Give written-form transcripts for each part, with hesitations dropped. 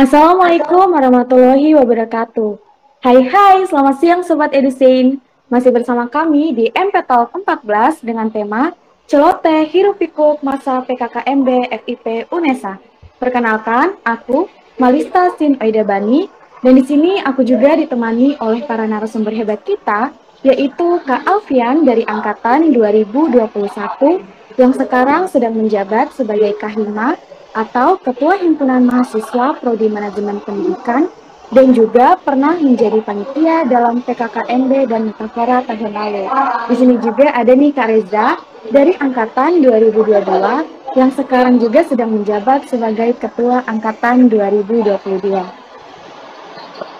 Assalamualaikum warahmatullahi wabarakatuh. Hai, selamat siang Sobat Edusin. Masih bersama kami di MP Talk 14 dengan tema Celoteh Hiruk Pikuk Masa PKKMB FIP UNESA. Perkenalkan, aku Malista Sin Oida Bani, dan di sini aku juga ditemani oleh para narasumber hebat kita, yaitu Kak Alfian dari Angkatan 2021 yang sekarang sedang menjabat sebagai Kahima atau Ketua Himpunan Mahasiswa Prodi Manajemen Pendidikan dan juga pernah menjadi panitia dalam PKKMB dan Metafora tahun lalu. Di sini juga ada nih Kak Reza dari Angkatan 2022 yang sekarang juga sedang menjabat sebagai Ketua Angkatan 2022.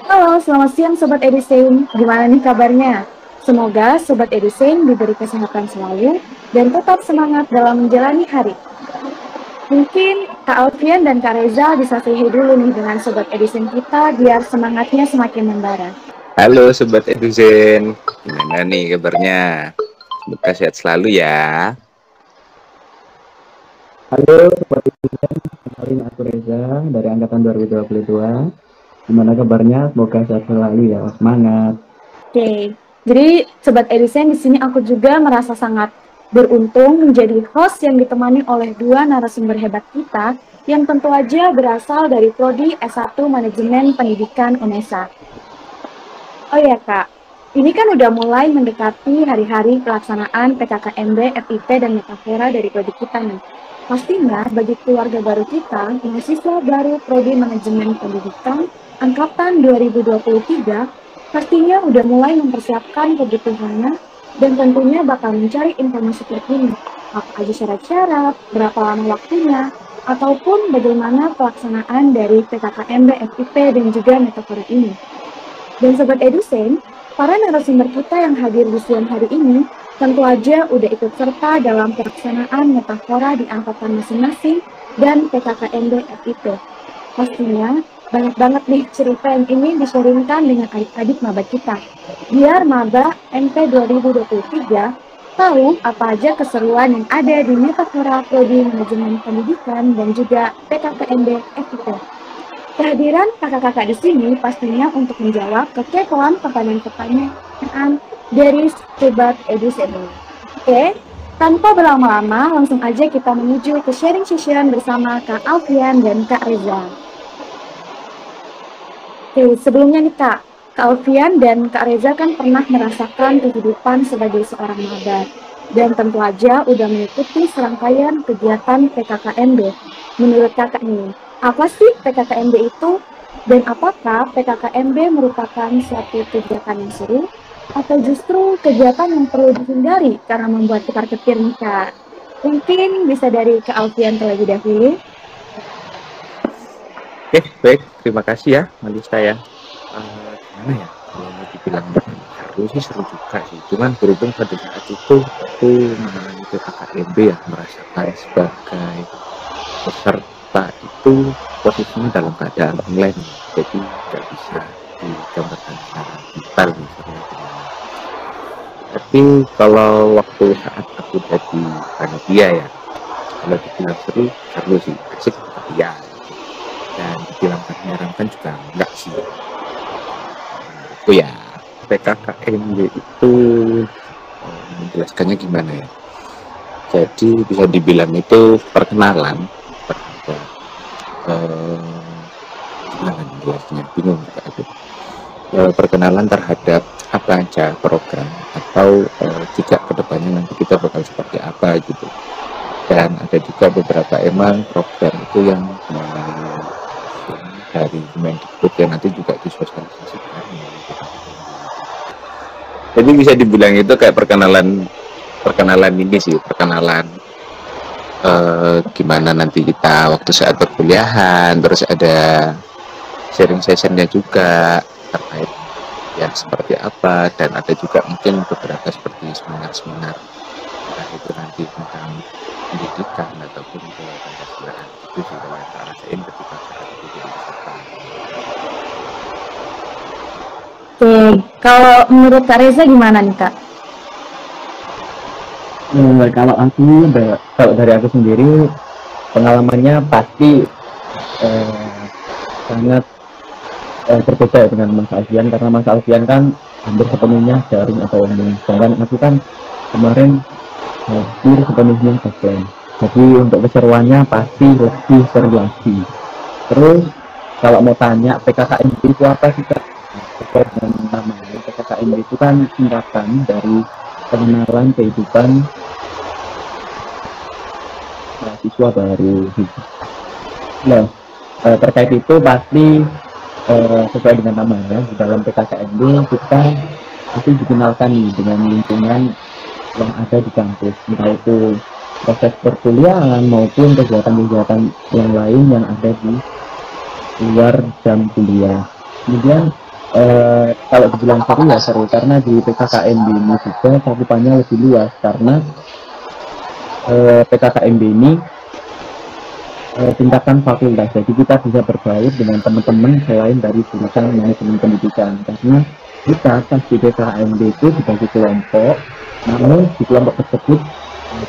Halo, selamat siang Sobat Edusen. Gimana nih kabarnya? Semoga Sobat Edusen diberi kesehatan selalu dan tetap semangat dalam menjalani hari. Mungkin Kak Alfian dan Kak Reza bisa say hi dulu nih dengan Sobat Edison kita biar semangatnya semakin membara. Halo Sobat Edusen, gimana nih kabarnya? Semoga sehat selalu ya. Halo Sobat Edusen, kenalin aku Reza dari Angkatan 2022. Gimana kabarnya? Semoga sehat selalu ya, semangat. Oke, jadi Sobat Edison di sini aku juga merasa sangat beruntung menjadi host yang ditemani oleh dua narasumber hebat kita yang tentu aja berasal dari Prodi S1 Manajemen Pendidikan UNESA. Oh ya Kak, ini kan udah mulai mendekati hari-hari pelaksanaan PKKMB, FIP, dan Metafora dari Prodi kita nih. Pastinya bagi keluarga baru kita, mahasiswa baru Prodi Manajemen Pendidikan Angkatan 2023, pastinya udah mulai mempersiapkan kebutuhannya dan tentunya bakal mencari informasi terkini, apa aja syarat-syarat, berapa lama waktunya, ataupun bagaimana pelaksanaan dari PKKMB, FIP, dan juga Metafora ini. Dan Sobat Edusen, para narasumber kita yang hadir di siang hari ini tentu aja udah ikut serta dalam pelaksanaan Metafora di angkatan masing-masing dan PKKMB FIP. Pastinya banyak banget nih cerita yang ingin di-sharingkan dengan adik-adik maba kita. Biar maba MP 2023 tahu apa aja keseruan yang ada di Metafora Prodi Manajemen Pendidikan dan juga PKKMB FIP. Kehadiran kakak-kakak di sini pastinya untuk menjawab kekepoan pertanyaan-pertanyaan dari Sobat Edusen. Oke, tanpa berlama-lama langsung aja kita menuju ke sharing session bersama Kak Alfian dan Kak Reza. Oke, sebelumnya nih Kak Alfian dan Kak Reza kan pernah merasakan kehidupan sebagai seorang maba dan tentu aja udah mengikuti serangkaian kegiatan PKKMB. Menurut kakak nih, apa sih PKKMB itu? Dan apakah PKKMB merupakan suatu kegiatan yang seru atau justru kegiatan yang perlu dihindari karena membuat ketar-ketir nih Kak? Mungkin bisa dari Kak Alfian terlebih dahulu. Oke, baik, terima kasih ya Malista ya. Gimana ya, kalau mau dibilang seru sih seru juga sih. Cuman berhubung pada saat itu aku mengalami PKKMB ya, merasakan sebagai peserta itu posisinya dalam keadaan online, jadi nggak bisa digambarkan secara detail misalnya gimana. Tapi kalau waktu saat aku jadi panitia ya, kalau dibilang seru sih, asik tapi ya. Dan dibilang menyeramkan juga enggak sih. Itu ya, PKKMB itu menjelaskannya gimana ya? Jadi bisa dibilang itu perkenalan terhadap gimana menjelaskannya, bingung juga aku. Perkenalan terhadap apa aja program atau jejak kedepannya nanti kita bakal seperti apa gitu. Dan ada juga beberapa emang program itu yang dari Kemendikbud yang nanti juga disosialisasikan. Jadi bisa dibilang itu kayak perkenalan ini sih, perkenalan gimana nanti kita waktu saat perkuliahan, terus ada sharing sessionnya juga terkait ya seperti apa, dan ada juga mungkin beberapa seperti seminar-seminar entah itu nanti tentang pendidikan ataupun ke Pancasila. Itu sih yang saya rasain ketika saat itu jadi peserta. Oke, kalau menurut Kak Reza gimana nih Kak? Kalau dari aku sendiri pengalamannya pasti sangat berbeda dengan Mas Alfian, karena Mas Alfian kan hampir sepenuhnya daring atau online, sedangkan aku kan kemarin hampir sepenuhnya offline. Jadi untuk keseruannya pasti lebih seru lagi. Terus kalau mau tanya PKKMB itu apa sih Kak? Sesuai dengan namanya, PKKMB itu kan singkatan dari pengenalan kehidupan mahasiswa baru. Nah, terkait itu pasti sesuai dengan namanya, di dalam PKKMB kita pasti dikenalkan nih dengan lingkungan yang ada di kampus, entah itu proses perkuliahan maupun kegiatan-kegiatan yang lain yang ada di luar jam kuliah. Kemudian kalau dibilang seru ya seru, karena di PKKMB ini juga cakupannya lebih luas, karena PKKMB ini tingkatan fakultas, jadi kita bisa berbaur dengan teman-teman selain dari jurusan manajemen pendidikan, karena kita pas di PKKMB itu dibagi kelompok, namun di kelompok tersebut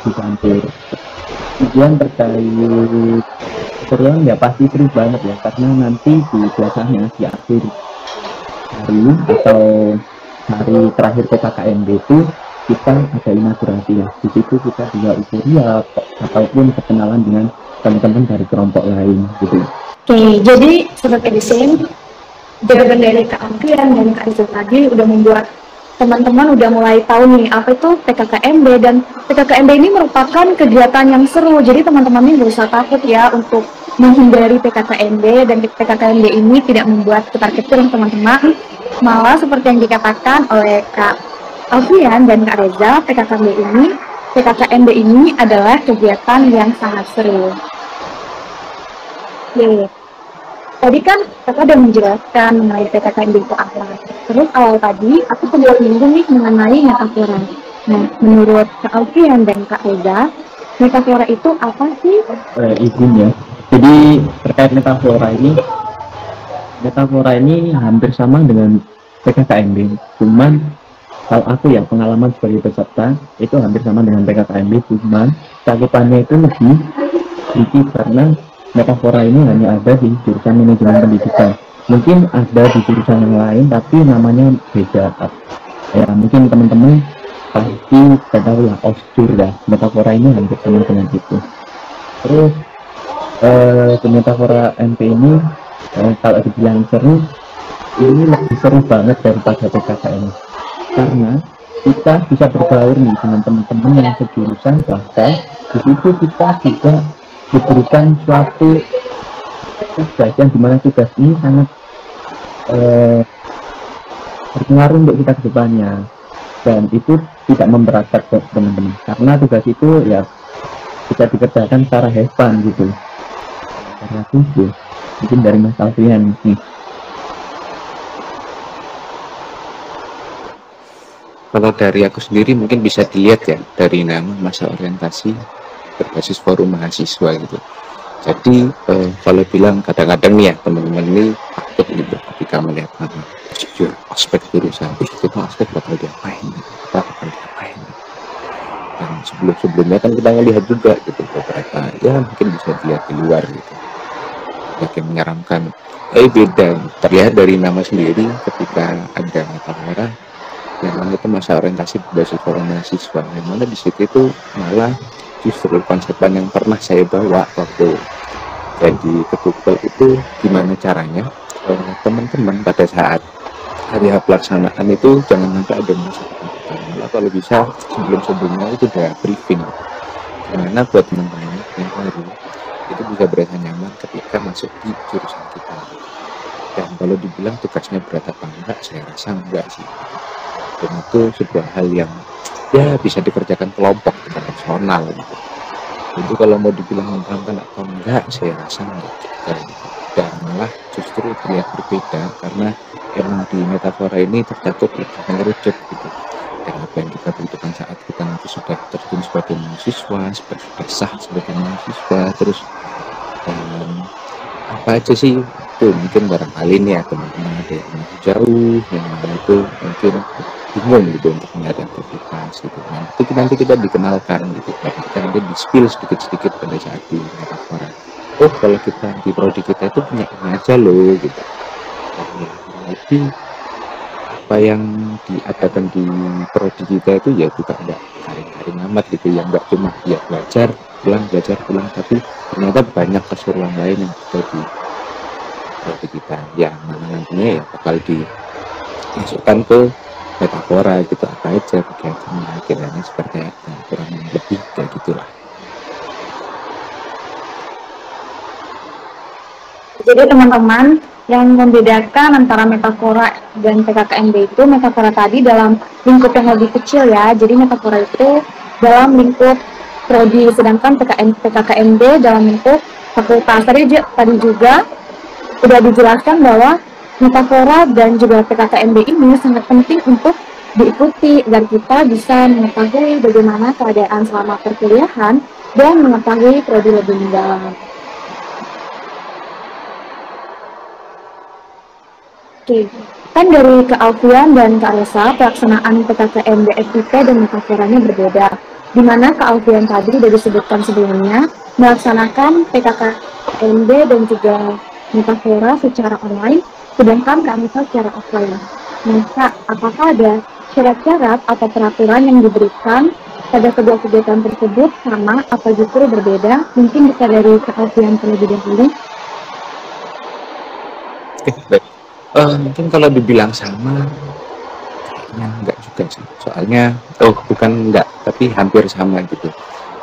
dicampur. Kemudian terkait keseruan ya pasti seru banget ya, karena nanti di biasanya di akhir hari atau hari terakhir PKKMB itu kita ada inaugurasi ya, di situ kita juga euforia ataupun perkenalan dengan teman-teman dari kelompok lain gitu. Oke, jadi Sobat Edison, jawaban dari Kak Alfian dan Kak Rizal tadi udah membuat teman-teman udah mulai tahu nih apa itu PKKMB, dan PKKMB ini merupakan kegiatan yang seru. Jadi teman-teman ini gak usah takut ya untuk menghindari PKKMB, dan PKKMB ini tidak membuat ketar-ketir teman-teman. Malah seperti yang dikatakan oleh Kak Alfian dan Kak Reza, PKKMB ini adalah kegiatan yang sangat seru. Oke, tadi kan Kakak udah menjelaskan mengenai PKKMB itu apa. Terus awal tadi aku sempat menyinggung nih mengenai metafora. Nah, menurut Kak Alfian dan Kak Reza, metafora itu apa sih? Izin ya. Jadi terkait metafora ini hampir sama dengan PKKMB. Cuman kalau aku ya pengalaman sebagai peserta itu hampir sama dengan PKKMB, cuman cakupannya itu lebih sedikit karena metafora ini hanya ada di jurusan manajemen pendidikan. Mungkin ada di jurusan yang lain tapi namanya beda. Ya mungkin teman-teman pasti tahu lah OSJUR ya. Metafora ini hampir sama dengan itu. Terus di metafora MP ini kalau dibilang seru, ini lebih seru banget daripada PKKM, karena kita bisa berbaur nih dengan teman-teman yang sejurusan, bahkan di situ kita juga diberikan suatu tugas yang dimana tugas ini sangat berpengaruh untuk kita ke depannya, dan itu tidak memberatkan buat teman-teman karena tugas itu ya bisa dikerjakan secara have fun gitu. Karena itu mungkin dari Mas Alfian nih. Kalau dari aku sendiri mungkin bisa dilihat ya dari nama masa orientasi berbasis forum mahasiswa gitu. Jadi kalau bilang kadang-kadang nih ya teman-teman ini takut gitu ketika melihat nama aspek jurusan kita aspek bakal diapain, kita bakal diapain. Dan sebelumnya kan kita ngelihat juga gitu beberapa ya mungkin bisa dilihat di luar gitu. Yang menyeramkan. Beda terlihat dari nama sendiri ketika ada metafora yang mana itu masa orientasi berbasis forum mahasiswa, yang mana di situ itu malah justru konsepan yang pernah saya bawa waktu jadi ketua itu gimana caranya teman-teman pada saat hari pelaksanaan itu jangan sampai ada masa ketakutan, malah kalau bisa sebelumnya itu udah briefing gimana buat teman-teman yang baru itu bisa berasa nyaman ketika masuk di jurusan kita. Dan kalau dibilang tugasnya berat apa enggak, saya rasa enggak sih. Dan itu sebuah hal yang ya bisa dikerjakan kelompok dengan personal gitu. Itu kalau mau dibilang menyenangkan atau enggak, saya rasa enggak juga gitu. Dan malah justru terlihat berbeda karena emang di metafora ini tercakup lebih mengerucut gitu. Dan apa yang kita butuhkan saat kita nanti sudah terjun sebagai mahasiswa, sudah sah sebagai mahasiswa, terus apa aja sih itu mungkin barangkali nih ya teman-teman ada yang masih jauh, yang mana itu mungkin bingung gitu untuk melihat aktivitas gitu. Nah itu nanti kita dikenalkan gitu, kita nanti di spill sedikit-sedikit pada saat di metafora. oh kalau kita di prodi kita itu punya ini aja loh gitu. Dan ya berarti apa yang diadakan di prodi kita itu ya juga nggak garing-garing amat gitu ya, nggak cuma ya belajar pulang, tapi ternyata banyak keseruan lain yang ada di prodi kita yang mana nantinya ya bakal dimasukkan ke metafora gitu, apa aja kegiatannya, kiranya seperti apa, kurang lebih kayak gitulah. Jadi teman-teman, yang membedakan antara metafora dan PKKMB itu, metafora tadi dalam lingkup yang lebih kecil ya. Jadi metafora itu dalam lingkup prodi, sedangkan PKKMB dalam lingkup fakultas. Tadi juga sudah dijelaskan bahwa metafora dan juga PKKMB ini sangat penting untuk diikuti agar kita bisa mengetahui bagaimana keadaan selama perkuliahan dan mengetahui prodi lebih mendalam. Oke, kan dari Kak Alfian dan Kak Resa, pelaksanaan PKKMB FIP dan metaforanya berbeda. Di mana Kak Alfian tadi sudah disebutkan sebelumnya, melaksanakan PKKMB dan juga metafora secara online, sedangkan Kak Resa secara offline. Nah, Kak, apakah ada syarat-syarat atau peraturan yang diberikan pada kedua kegiatan tersebut sama atau justru berbeda? Mungkin bisa dari Kak Alfian terlebih dahulu. Oke, baik. Mungkin kalau dibilang sama, kayaknya enggak juga sih. Soalnya, bukan enggak, tapi hampir sama gitu.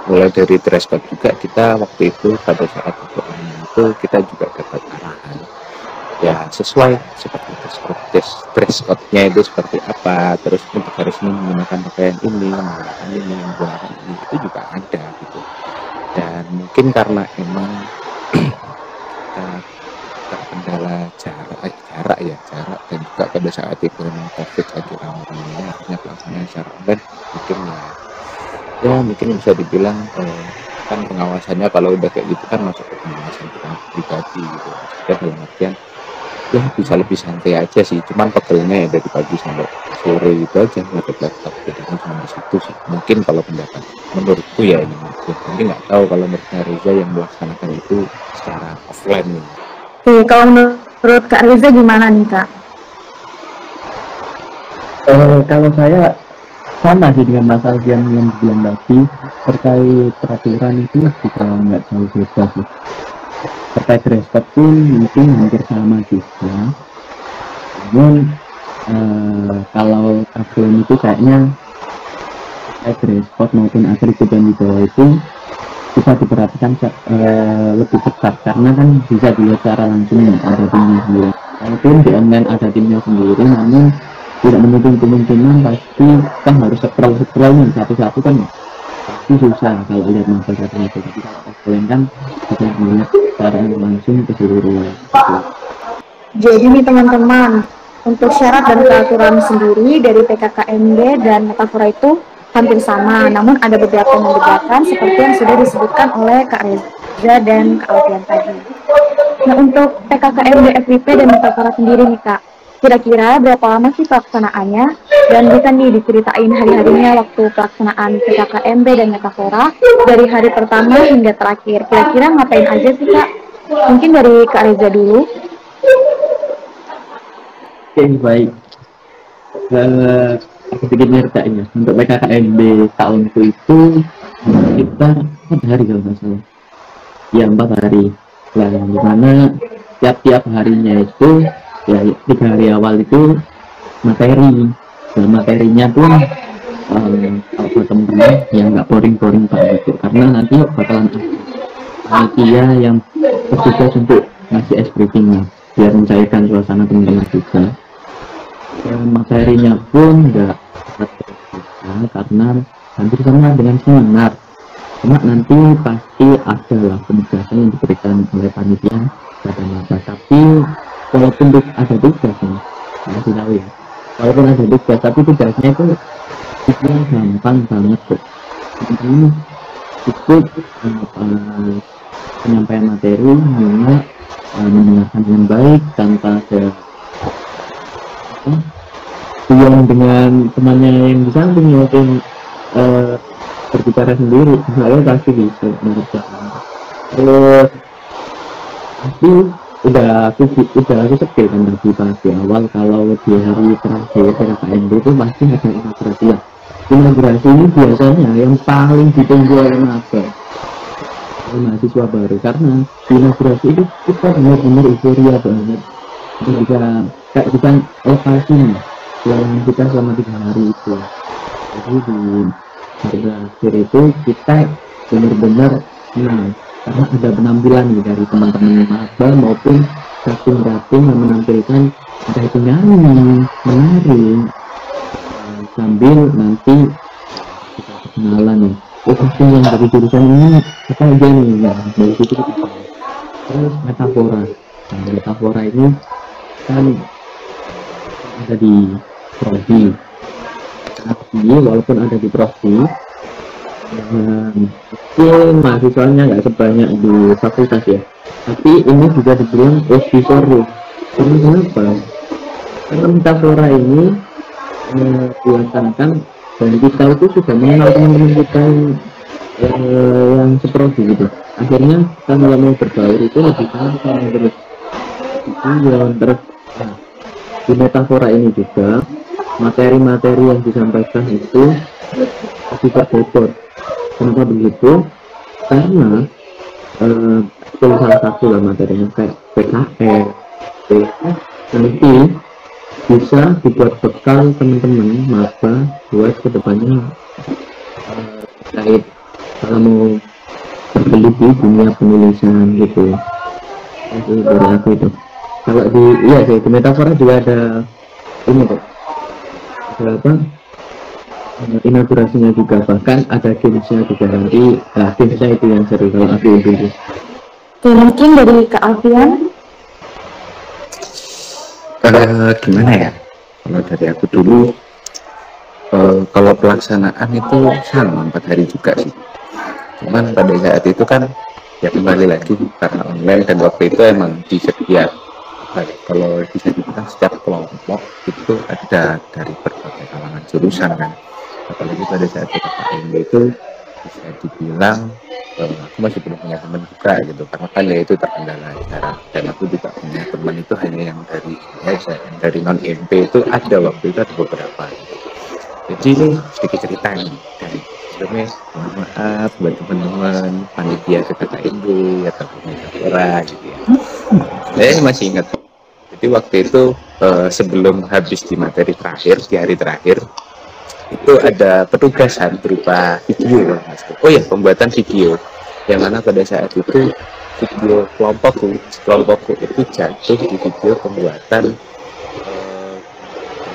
Mulai dari dress code juga, kita waktu itu pada saat itu kita juga dapat arahan. Ya sesuai seperti dress code-nya itu seperti apa, terus untuk harus menggunakan pakaian ini, menggunakan ini, itu juga ada gitu. Dan mungkin karena emang kita terkendala jarak dan juga pada saat itu memang COVID lagi ramai-ramainya, artinya pelaksanaan secara online mungkin bisa dibilang kan pengawasannya kalau udah kayak gitu kan masuk ke pengawasan kita pribadi gitu. Jadi dalam artian ya bisa lebih santai aja sih, cuman pegelnya ya dari pagi sampai sore itu aja ngadep laptop, jadinya cuma di situ sih. Mungkin kalau pendapat menurutku ya ini mungkin nggak tahu kalau menurutnya Reza yang melaksanakan itu secara offline nih. Oke, kalau menurut Kak Reza gimana nih Kak? Kalau saya sama sih dengan Mas Alfian yang bilang tadi, terkait peraturan itu juga nggak jauh beda sih. Terkait dress code pun mungkin hampir sama juga. Namun kalau aturan itu kayaknya dress code maupun atribut yang dibawa itu bisa diperhatikan lebih ketat, karena kan bisa dilihat secara langsung ada timnya sendiri. Walaupun di online ada timnya sendiri, namun tidak menutup kemungkinan pasti kan harus scroll nih satu-satu kan pasti susah kalau lihat satu-satu. Jadi kalau offline kan bisa melihat secara langsung keseluruhan. Jadi nih teman-teman, untuk syarat dan peraturan sendiri dari PKKMB dan metafora itu hampir sama, namun ada beberapa membedakan seperti yang sudah disebutkan oleh Kak Reza dan Kak Alfian tadi. Nah, untuk PKKMB FIP dan metafora sendiri nih Kak, kira-kira berapa lama sih pelaksanaannya? Dan bisa nih diceritain hari-harinya waktu pelaksanaan PKKMB dan metafora dari hari pertama hingga terakhir. Kira-kira ngapain aja sih Kak? Mungkin dari Kak Reza dulu. Oke, baik. Aku bikin nyertain ya. Untuk PKKMB tahunku itu kita 4 hari kalau nggak salah. Ya 4 hari. Nah, dimana tiap-tiap harinya itu ya 3 hari awal itu materi. Dan materinya pun kalau buat teman-teman yang nggak boring-boring banget gitu. Karena nanti bakalan ada panitia yang bertugas untuk ngasih es briefing biar mencairkan suasana teman-teman juga. Materinya pun nggak karena hampir sama dengan seminar, cuma nanti pasti ada lah penugasan yang diberikan oleh panitia pada masa. Tapi walaupun ada tugas nih, saya tahu ya, walaupun ada tugas tapi tugasnya itu gampang banget kok. Ini ikut penyampaian materi, hanya mendengarkan dengan baik tanpa ada yang dengan temannya yang di samping maupun berbicara sendiri, lalu pasti bisa mengerjakan. Terus Tapi udah aku sebel kan tadi pas di awal kalau di hari terakhir PKKMB itu pasti ada inaugurasi ya. Inaugurasi ini biasanya yang paling ditunggu oleh mahasiswa baru, karena di inaugurasi itu kita benar-benar euforia banget. Kita bisa kayak kita lokasi selama kita selama 3 hari itu. Jadi di hari terakhir itu kita benar-benar senang karena ada penampilan nih dari teman-teman maba maupun rating-rating yang menampilkan entah itu nyanyi, menari, sambil nanti kita kenalan nih. Oh, pasti yang dari jurusan ini apa aja nih? Ya, dari situ kita tahu. Terus metafora. Nah, metafora ini kan ada di prodi. Tapi walaupun ada di prodi, mungkin mahasiswanya nggak sebanyak di fakultas ya. Tapi ini juga dibilang lebih seru. Karena kenapa? Karena metafora ini dilaksanakan dan kita itu sudah mengenal teman-teman kita yang seprodi gitu. Akhirnya kita mulai mau berbaur itu lebih gampang terus. Terus di metafora ini juga materi-materi yang disampaikan itu lebih berbobot. Kenapa begitu? Karena itu salah satu lah materinya kayak PKL, nanti bisa dibuat bekal teman-teman maba buat kedepannya terkait kalau mau bergelut di dunia penulisan gitu. Itu dari aku itu. Kalau di di metafora juga ada ini kok. Ada apa? Inaugurasinya juga, bahkan ada gamesnya juga nanti. Nah, gamesnya itu yang seru kalau aku itu. Mungkin dari Kak Alfian. Gimana ya? Kalau dari aku dulu, kalau pelaksanaan itu sama 4 hari juga sih. Cuman pada saat itu kan ya kembali lagi karena online dan waktu itu emang di setiap kalau bisa dibilang setiap kelompok itu ada dari berbagai kalangan jurusan kan. Apalagi pada saat PKKMB itu bisa dibilang aku masih belum punya teman juga gitu, karena kan ya itu terkendala jarak, dan aku juga punya teman itu hanya yang dari non MP itu ada waktu itu ada beberapa gitu. Jadi ini sedikit cerita nih dari sebelumnya, mohon maaf buat teman-teman panitia PKKMB atau metafora gitu ya. Saya masih ingat, jadi waktu itu sebelum habis di materi terakhir, di hari terakhir itu ada petugasan berupa video. Oh ya, pembuatan video yang mana pada saat itu video kelompokku itu jatuh di video pembuatan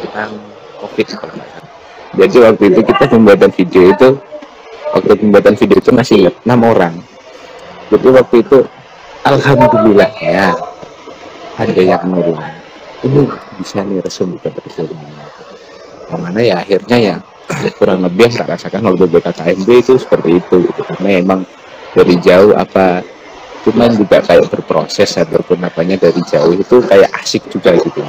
tentang COVID kalau nggak salah. Jadi waktu itu kita pembuatan video itu masih 6 orang. Jadi waktu itu alhamdulillah ya ada yang nurun. Ini bisa nih resum kita yang mana ya akhirnya ya kurang lebih tak rasakan waktu PKKMB itu seperti itu gitu. Karena emang dari jauh cuman juga kayak berproses ataupun apanya dari jauh itu kayak asik juga gitu.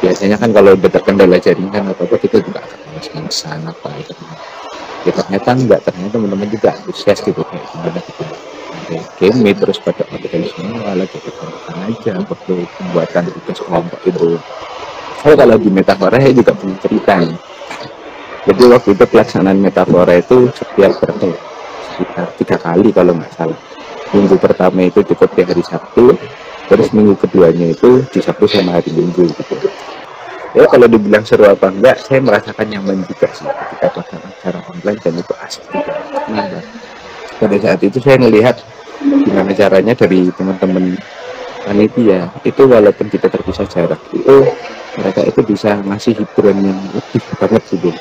Biasanya kan kalau udah terkendala jaringan atau apa kita juga akan males-malesan apa gitu. Ya ternyata enggak, ternyata teman-teman juga antusias gitu kayak gimana gitu. Game terus pada semua lagi kita aja waktu pembuatan tugas kelompok itu. Kalau di metafora saya juga punya cerita nih. Jadi waktu itu pelaksanaan metafora itu sekitar 3 kali kalau nggak salah. Minggu pertama itu cukup di hari Sabtu, terus minggu keduanya itu di Sabtu sama hari Minggu gitu. Ya kalau dibilang seru apa enggak, saya merasakan nyaman juga sih ketika pelaksanaan secara online dan itu asik juga. Nah, pada saat itu saya melihat gimana caranya dari teman-teman panitia itu walaupun kita terpisah jarak itu mereka itu bisa ngasih hiburan yang lebih banget gitu.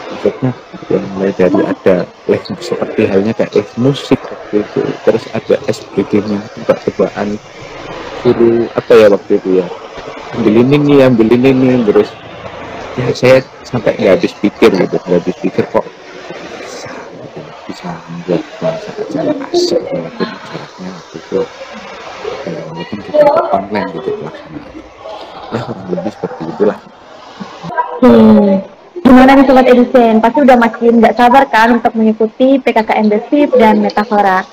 Maksudnya yang mulai dari ada les seperti halnya kayak les musik gitu, terus ada SBG-nya tebak-tebakan suruh apa ya waktu itu ya, ambil ini terus ya saya sampai nggak habis pikir kok bisa membuat bahasa acara asik walaupun jaraknya waktu itu walaupun kita online gitu pelaksanaan ya kurang lebih seperti itulah. Gimana nih Sobat Edison? Pasti udah makin nggak sabar kan untuk mengikuti PKKMB FIP dan Metafora.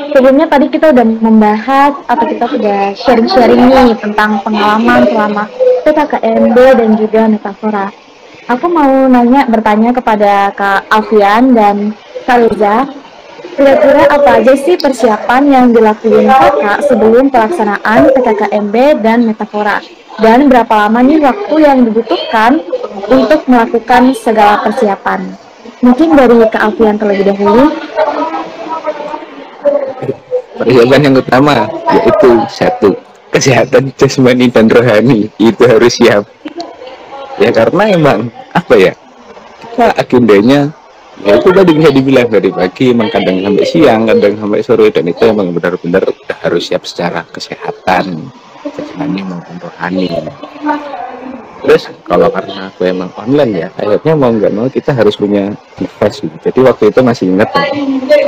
Sebelumnya tadi kita udah membahas atau kita sudah sharing-sharing nih tentang pengalaman selama PKKMB dan juga metafora. Aku mau bertanya kepada Kak Alfian dan Kak Reza, kira-kira apa aja sih persiapan yang dilakuin kakak sebelum pelaksanaan PKKMB dan metafora? Dan berapa lama nih waktu yang dibutuhkan untuk melakukan segala persiapan? Mungkin dari Kak Alfian terlebih dahulu. Persiapan yang utama yaitu satu, kesehatan jasmani dan rohani itu harus siap. Ya karena emang apa ya, kita agendanya ya itu tadi bisa dibilang dari pagi, emang kadang sampai siang, kadang sampai sore, dan itu emang benar-benar udah harus siap secara kesehatan jasmani maupun rohani. Terus kalau karena aku emang online ya, akhirnya mau nggak mau kita harus punya device gitu. Jadi waktu itu masih ingat ya,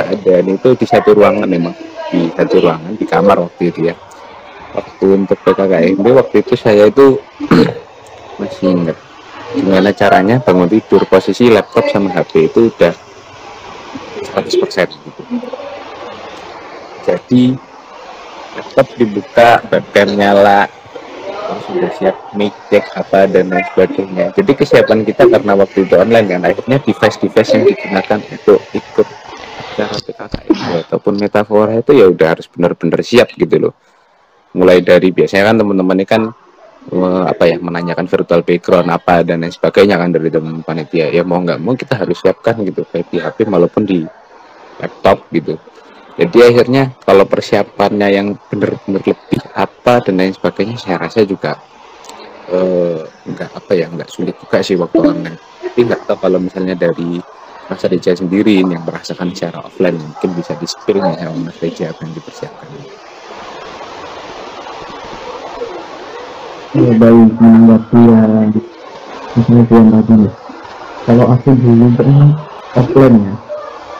keadaan itu di satu ruangan, memang di satu ruangan di kamar waktu itu ya. Waktu untuk PKKMB waktu itu saya itu masih ingat gimana caranya bangun tidur, posisi laptop sama HP itu udah 100% gitu. Jadi laptop dibuka, webcam nyala, terus sudah siap mic check apa dan lain sebagainya. Jadi kesiapan kita karena waktu itu online kan, akhirnya device-device yang digunakan untuk ikut acara PKKMB ataupun metafora itu ya udah harus benar-benar siap gitu loh. Mulai dari biasanya kan teman-teman ini kan menanyakan virtual background apa dan lain sebagainya kan dari teman panitia. Ya mau nggak mau kita harus siapkan gitu, baik di HP maupun di laptop gitu. Jadi akhirnya kalau persiapannya yang benar-benar lebih apa dan lain sebagainya, saya rasa juga nggak sulit juga sih waktu online. Tapi nggak tahu kalau misalnya dari Mas Reja sendiri yang merasakan secara offline, mungkin bisa di-spill nih sama Mas Reja apa yang dipersiapkan. Ya, baik, menanggapi yang tadi ya. Kalau aku dulu pernah offline ya,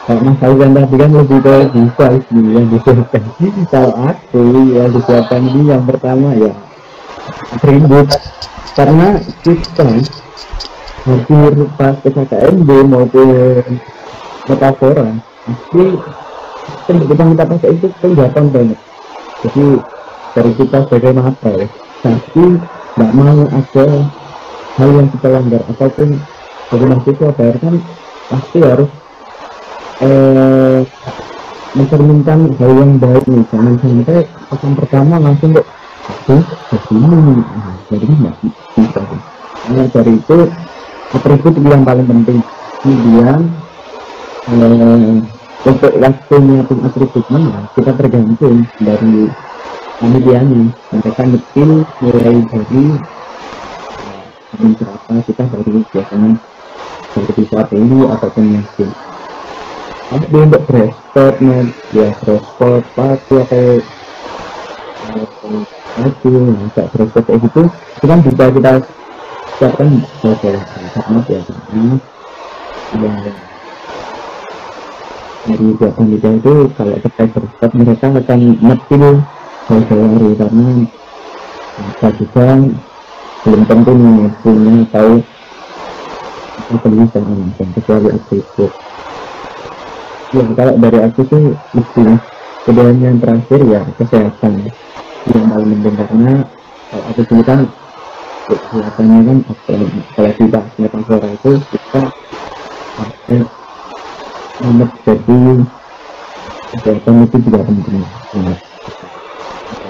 kalau Mas Alfian tadi kan lebih ke device yang disiapkan. Kalau aku yang disiapkan ini yang pertama ya ribut, karena kita hampir pas PKKMB maupun metafora pasti kita pakai itu kelihatan banget. Jadi dari kita sebagai mata ya, tapi nggak mau ada hal yang kita langgar ataupun dari mahasiswa bayar kan pasti harus mencerminkan hal yang baik nih. Jangan sampai pesan pertama langsung kok begini, jadi nggak bisa. Nah, dari itu atribut yang paling penting. Kemudian untuk waktunya pun atributnya kita tergantung dari panitianya. Mereka ngetil mulai dari berapa kita dari biasanya dari bisa ini ataupun mesin. Tapi untuk dress code-nya ya dress code pasti atau nggak dress code kayak gitu itu kan bisa kita siapkan sebagai karena biasanya dari pihak panitia itu kalau terkait dress code mereka akan ngetil jauh-jauh karena kita juga belum tentu punya tahu apa bisa kecuali atribut. Ya kalau dari aku sih itu. Kemudian yang terakhir ya kesehatan yang paling penting, karena kalau aku dulu kan kesehatannya kan kalau tidak metafora itu kita pakai nomor, jadi kesehatan itu juga penting banget.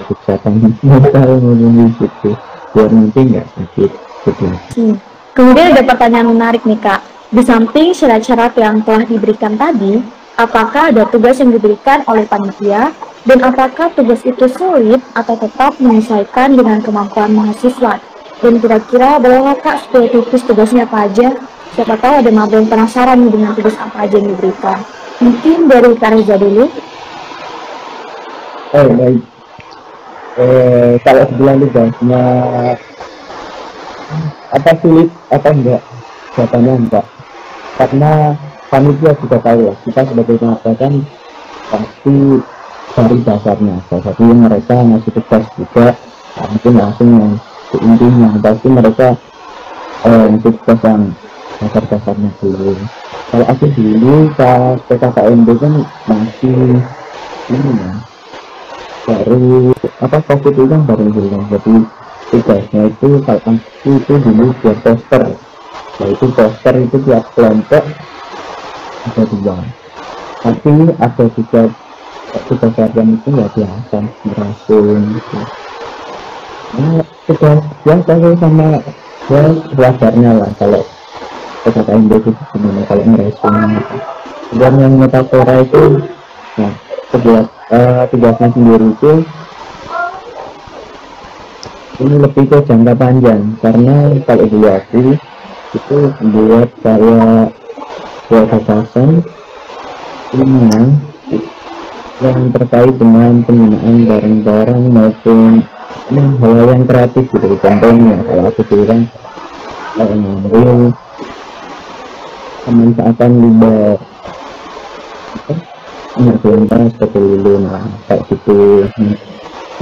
Kesehatan mental memenuhi itu biar nanti nggak sakit gitu. Kemudian ada pertanyaan menarik nih Kak. Di samping syarat-syarat yang telah diberikan tadi, apakah ada tugas yang diberikan oleh panitia dan apakah tugas itu sulit atau tetap menyesuaikan dengan kemampuan mahasiswa? Dan kira-kira boleh Kak supaya tipis tugasnya apa aja? Siapa tahu ada maba yang penasaran nih dengan tugas apa aja yang diberikan. Mungkin dari Kak Reza dulu. Oh baik. Kalau sebulan tugasnya apa sulit atau enggak? Jawabannya enggak. Karena panitia juga tahu ya, kita sebagai maba kan pasti dari dasarnya mereka ngasih tugas juga, mungkin langsung yang intinya pasti mereka ngasih tugas yang dasar-dasarnya dulu. Kalau aku dulu pas PKKMB kan masih ini ya baru apa COVID itu kan baru hilang, jadi tugasnya itu kalau aku itu dulu buat poster. Nah itu poster itu tiap kelompok ada 2, tapi ada juga tugas harian itu ya biasa merasum gitu. Nah tugas biasa sama ya wajarnya lah kalau PKKMB itu gimana kalau merasum gitu. Dan yang metafora itu nah tugasnya sendiri itu ini lebih ke jangka panjang, karena kalau dulu aku itu buat kayak buat gagasan yang terkait dengan penggunaan barang-barang maupun hal yang kreatif gitu. Contohnya kalau aku bilang ngambil pemanfaatan limbah minyak goreng seperti lilin lah kayak gitu.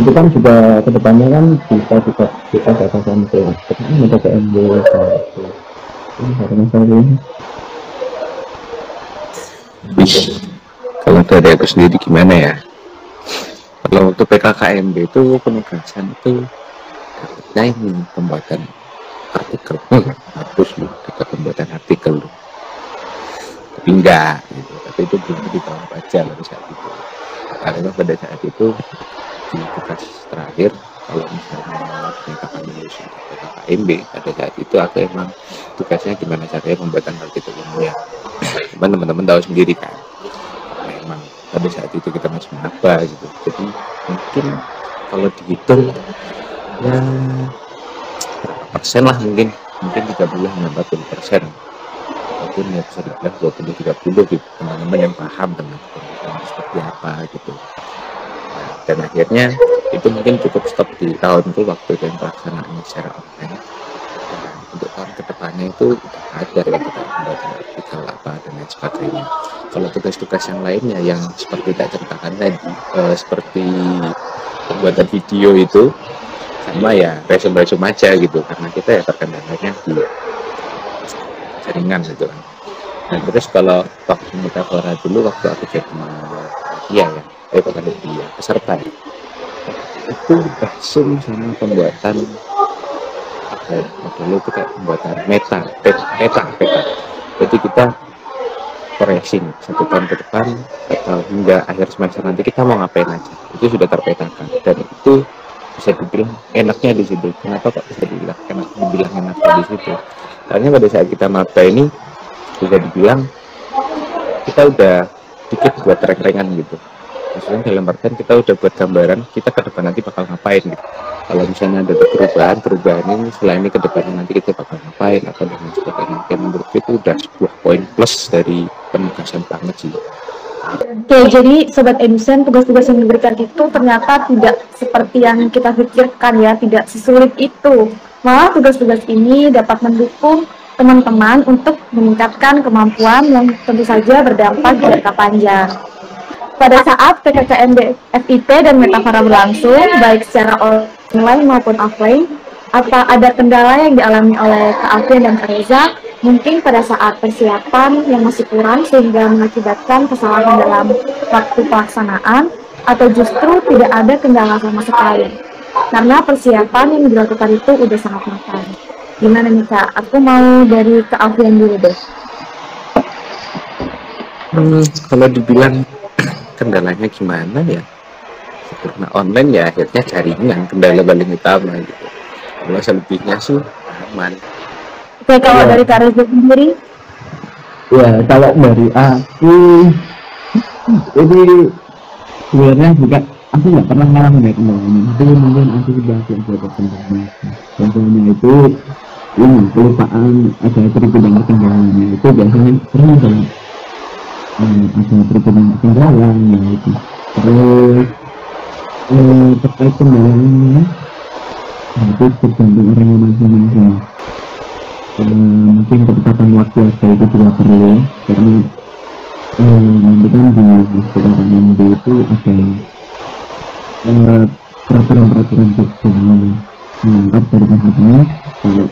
Itu kan juga kedepannya kan bisa juga kita gagasan ke ada PMB kayak gitu. Ini ada masalah ini. Kalau dari aku sendiri gimana ya? Kalau untuk PKKMB itu penugasan itu dapatnya ini pembuatan artikel. Harus loh kita pembuatan artikel loh. Tapi enggak gitu. Tapi itu belum ditolak aja pada saat itu. Karena pada saat itu di tugas terakhir kalau misalnya menyatakan lulus untuk PKKMB pada saat itu aku emang tugasnya gimana caranya pembuatan artikel ilmiah. Cuman teman-teman tahu sendiri kan, memang pada saat itu kita masih maba gitu, jadi mungkin kalau dihitung ya berapa persen lah, mungkin 30-40%, ataupun ya bisa dibilang 20-30 gitu, teman-teman yang paham tentang pembuatan seperti apa gitu. Nah, dan akhirnya itu mungkin cukup stop di tahun itu waktu yang pelaksanaannya secara online. Untuk tahun kedepannya itu udah ada ya kita membuat artikel apa dan lain sebagainya. Kalau tugas-tugas yang lainnya yang seperti tak ceritakan tadi, seperti pembuatan video itu sama ya resume-resume aja gitu, karena kita ya terkendalanya di jaringan gitu kan. Nah terus kalau waktu metafora dulu waktu aku jadi peserta ya, itu resume sama pembuatan dulu itu kayak pembuatan peta. Jadi kita tracing 1 tahun ke depan atau hingga akhir semester nanti kita mau ngapain aja, itu sudah terpetakan. Dan itu bisa dibilang enaknya di situ. Kenapa kok bisa dibilang enaknya di situ? Karena pada saat kita maba ini bisa dibilang kita udah dikit buat reng-rengan gitu. Maksudnya dalam artian kita udah buat gambaran kita ke depan nanti bakal ngapain gitu. Kalau misalnya ada perubahan ini setelah ini ke depannya nanti kita bakal ngapain atau dan sebagainya. Menurut itu udah sebuah poin plus dari penugasan banget sih. Oke, jadi Sobat Edusen, tugas-tugas yang diberikan itu ternyata tidak seperti yang kita pikirkan ya, tidak sesulit itu. Malah tugas-tugas ini dapat mendukung teman-teman untuk meningkatkan kemampuan yang tentu saja berdampak jangka panjang. Pada saat PKKMB FIP dan metafora berlangsung, baik secara online maupun offline, apa ada kendala yang dialami oleh Kak Alvin dan Kak Reza? Mungkin pada saat persiapan yang masih kurang sehingga mengakibatkan kesalahan dalam waktu pelaksanaan, atau justru tidak ada kendala sama sekali karena persiapan yang dilakukan itu udah sangat matang. Gimana nih Kak? Aku mau dari Kak Alvin dulu deh. Kalau dibilang kendalanya gimana ya, karena online ya akhirnya jaringan kendala paling utama gitu. Kalau selebihnya sih aman. Oke, kalau dari Kak Reza sendiri? Ya, kalau dari aku ini sebenarnya juga aku nggak pernah ngalamin kayak kemarin. Itu mungkin aku juga ada kendala. Contohnya itu ini kelupaan ada terkendala kendalanya itu biasanya sering banget. Ada terkendala kendalanya itu. Terus terkait kendalanya itu tergantung orangnya masing-masing. Mungkin ketepatan waktu aja itu juga perlu, karena nanti kan di PKKMB itu ada peraturan-peraturan yang mengangkat dari pihaknya kalau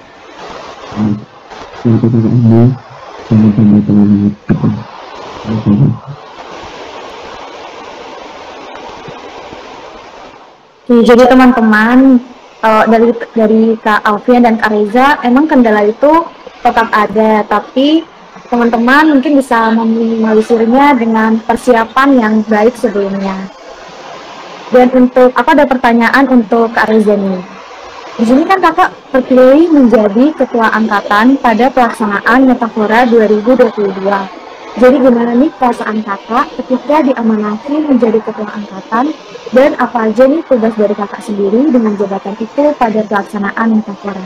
PKKMB jangan sampai terlalu cepat. Jadi teman-teman, dari Kak Alfian dan Kak Reza, emang kendala itu tetap ada, tapi teman-teman mungkin bisa meminimalisirnya dengan persiapan yang baik sebelumnya. Dan untuk aku ada pertanyaan untuk Kak Reza nih. Di sini kan kakak terpilih menjadi ketua angkatan pada pelaksanaan Metafora 2022. Jadi gimana nih perasaan kakak ketika diamanati menjadi ketua angkatan, dan apa aja nih tugas dari kakak sendiri dengan jabatan itu pada pelaksanaan Metafora?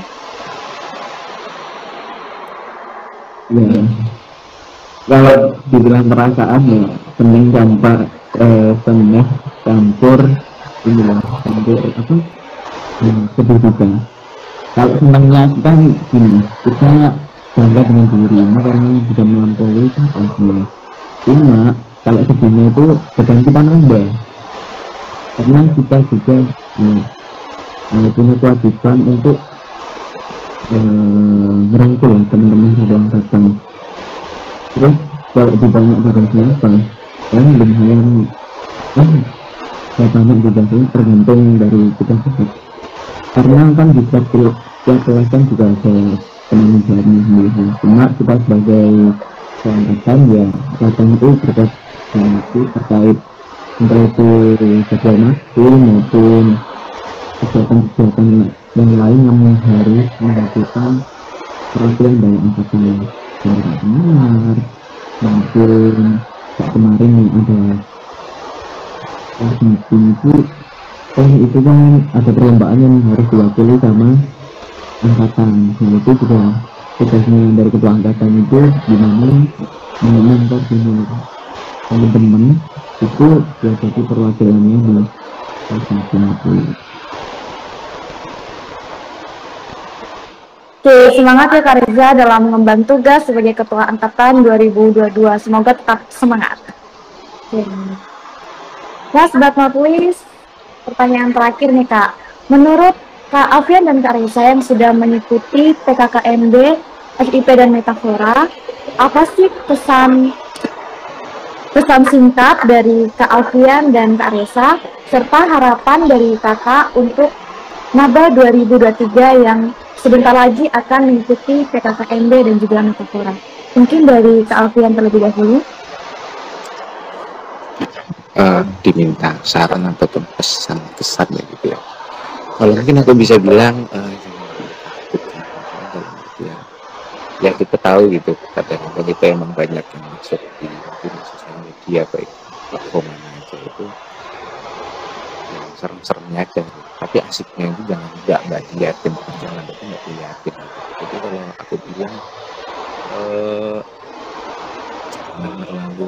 Ya, kalau dibilang perasaan ya seneng seneng campur apa sedih juga. Kalau senangnya kan gini, kita bangga dengan diri karena bisa melampaui kapasitas. Cuma kalau sedihnya itu beban kita nambah, karena kita juga punya kewajiban untuk merangkul teman-teman satu angkatan. Terus kalau ditanya tugasnya apa, kan lumayan banyak tugasnya tergantung dari kita sendiri. Karena kan di setiap kelas kan juga ada penanggung jawabnya sendiri. Cuma kita sebagai angkatan ya angkatan itu terkait entah itu jadwal matkul maupun kegiatan-kegiatan yang lain yang harus melakukan perwakilan dari angkatan yang seminar maupun kemarin yang ada itu kan ada perlombaan yang harus diwakili sama angkatan. Nah itu juga tugasnya dari ketua angkatan itu gimana menkoordinir teman-teman itu ya jadi perwakilannya di angkatan itu. Oke, semangat ya Kak Reza dalam mengemban tugas sebagai ketua angkatan 2022. Semoga tetap semangat. Last but not least, pertanyaan terakhir nih Kak. Menurut Kak Alfian dan Kak Reza yang sudah mengikuti PKKMB, FIP dan Metafora, apa sih pesan singkat dari Kak Alfian dan Kak Reza serta harapan dari Kakak untuk Maba 2023 yang sebentar lagi akan mengikuti PKKMB dan juga Metafora? Mungkin dari Kak Alfian terlebih dahulu. Diminta saran atau pesan gitu ya. Kalau mungkin aku bisa bilang ya kita tahu gitu, kadang-kadang kita emang banyak yang masuk di sosial media baik platform mana aja itu serem-seremnya aja, tapi asiknya itu nggak dilihatin, jangan nggak dilihatin. Jadi kalau aku bilang jangan terlalu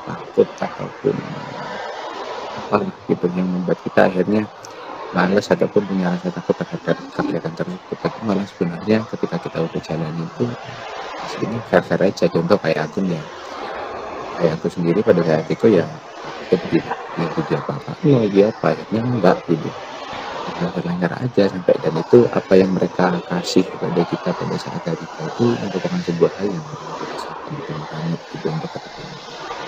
takut ataupun apa gitu yang membuat kita akhirnya malas ataupun punya rasa takut terhadap kegiatan tersebut. Tapi malah sebenarnya ketika kita udah jalan itu sebenarnya fair-fair aja. Contoh kayak aku sendiri pada saat itu ya itu apa lagi apa akhirnya enggak gitu, lancar aja sampai, dan itu apa yang mereka kasih kepada kita pada saat hari itu merupakan sebuah hal yang penting banget gitu untuk kedepannya.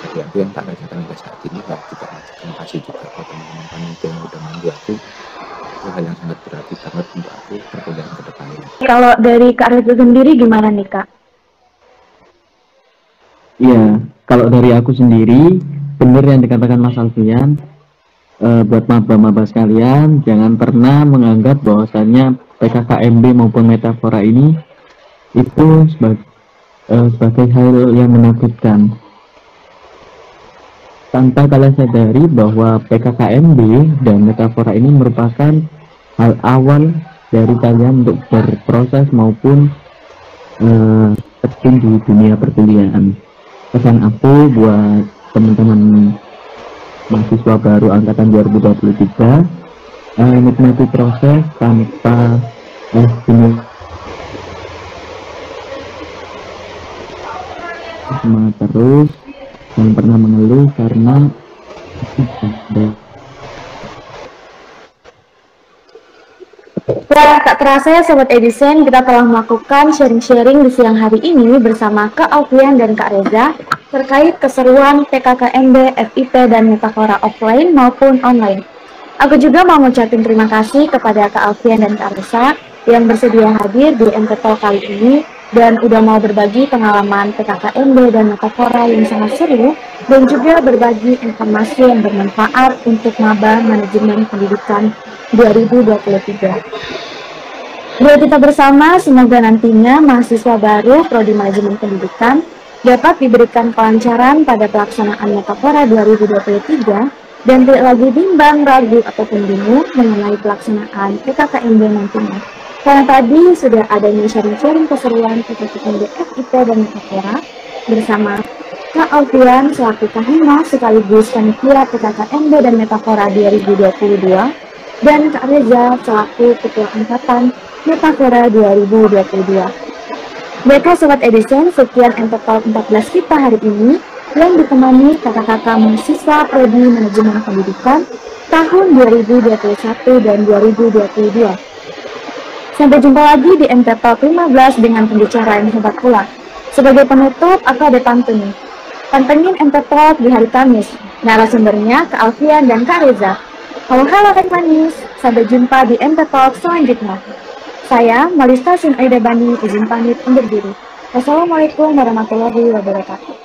Jadi aku yang tak rasakan hingga saat ini lah, juga terima kasih juga ke teman-teman panitia yang udah mandu aku. Itu hal yang sangat berarti banget untuk aku perjalanan ke depannya. Kalau dari Kak Reza sendiri gimana nih Kak? Iya, kalau dari aku sendiri benar yang dikatakan Mas Alfian. Buat maba-maba sekalian, jangan pernah menganggap bahwasannya PKKMB maupun Metafora ini itu sebagai hal yang menakutkan. Tanpa kalian sadari bahwa PKKMB dan Metafora ini merupakan hal awal dari kalian untuk berproses maupun terjun di dunia perkuliahan. Pesan aku buat teman-teman mahasiswa baru angkatan 2023, nikmati proses tanpa semangat terus, jangan pernah mengeluh karena Tak terasa ya Sobat Edison, kita telah melakukan sharing-sharing di siang hari ini bersama Kak Alfian dan Kak Reza terkait keseruan PKKMB, FIP, dan Metafora offline maupun online. Aku juga mau ngucapin terima kasih kepada Kak Alfian dan Kak Arisa yang bersedia hadir di MT Talk kali ini dan udah mau berbagi pengalaman PKKMB dan metafora yang sangat seru dan juga berbagi informasi yang bermanfaat untuk maba manajemen pendidikan 2023. Doa kita bersama, semoga nantinya mahasiswa baru Prodi Manajemen Pendidikan dapat diberikan kelancaran pada pelaksanaan metafora 2023 dan tidak lagi bimbang, ragu, ataupun bingung mengenai pelaksanaan PKKMB nantinya. Karena tadi sudah adanya sharing-sharing keseruan PKKMB FIP dan metafora bersama Kak Alfian selaku Kahima sekaligus panitia PKKMB dan metafora 2022 dan Kak Reza selaku Ketua Angkatan Metafora 2022. Baiklah Sobat Edison, sekian MT Talk 14 kita hari ini yang ditemani kakak-kakak mahasiswa Prodi Manajemen Pendidikan tahun 2021 dan 2022. Sampai jumpa lagi di MT Talk 15 dengan pembicara yang hebat pula. Sebagai penutup, aku ada pantun nih. Pantengin MT Talk di hari Kamis. Narasumbernya Kak Alfian dan Kak Reza. Halo Kak Manis, sampai jumpa di MT Talk selanjutnya. Saya, Malista Sin Aida Bani, izin pamit undur diri. Wassalamualaikum warahmatullahi wabarakatuh.